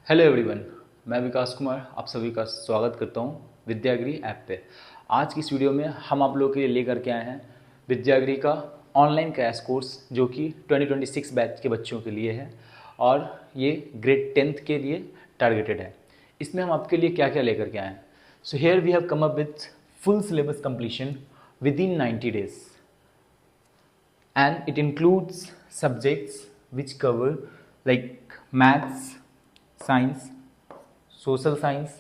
Hello everyone, मैं विकास कुमार आप सभी का स्वागत करता हूं विद्यागृह ऐप पे। आज की इस वीडियो में हम आप लोगों के लिए लेकर के आए हैं विद्यागृह का ऑनलाइन क्रैश कोर्स जो कि 2026 बैच के बच्चों के लिए है और ये ग्रेड 10th के लिए टारगेटेड है। इसमें हम आपके लिए क्या क्या लेकर के आए हैं। So here we have come up with full syllabus completion within 90 days and it includes subjects which cover like maths, science, social science,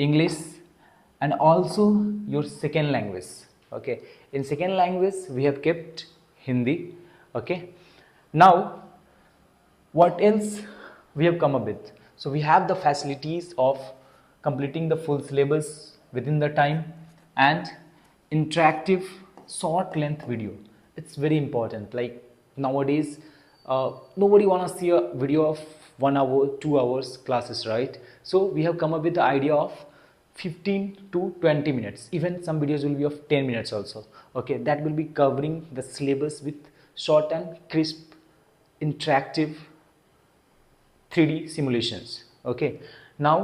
English, and also your second language. Okay, in second language we have kept Hindi. Okay, now what else we have come up with? So we have the facilities of completing the full syllabus within the time and interactive short length video. It's very important. Like nowadays nobody wanna see a video of 1 hour 2 hours classes, right? So we have come up with the idea of 15 to 20 minutes. Even some videos will be of 10 minutes also. Okay, that will be covering the syllabus with short and crisp interactive 3D simulations. Okay, now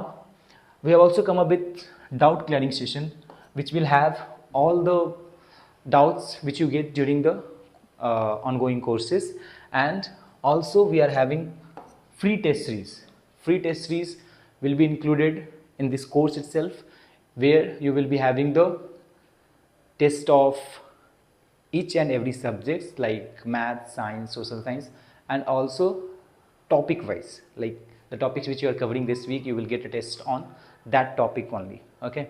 we have also come up with doubt clearing session which will have all the doubts which you get during the ongoing courses, and also we are having free test series will be included in this course itself, where you will be having the test of each and every subjects like math, science, social science, and also topic wise, like the topics which you are covering this week, you will get a test on that topic only. Okay,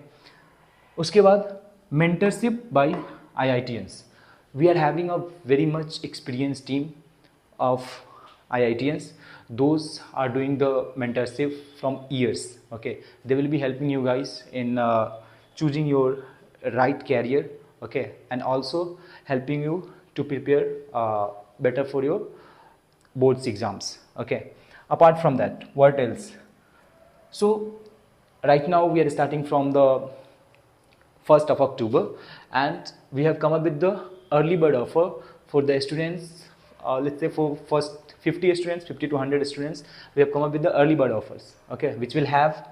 उसके बाद mentorship by IITians. We are having a very much experienced team of IITians. Those are doing the mentorship from years. Okay, they will be helping you guys in choosing your right career. Okay, and also helping you to prepare better for your boards exams. Okay, apart from that, what else? So right now we are starting from the 1st of October, and we have come up with the early bird offer for the students. Let's say for first 50 students, 50 to 100 students, we have come up with the early bird offers. Okay, which will have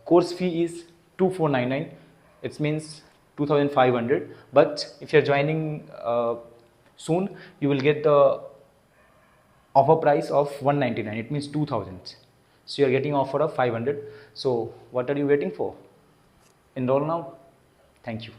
course fee is 2499. It means 2500. But if you are joining soon, you will get the offer price of 199. It means 2000. So you are getting offer of 500. So what are you waiting for? Enroll now. Thank you.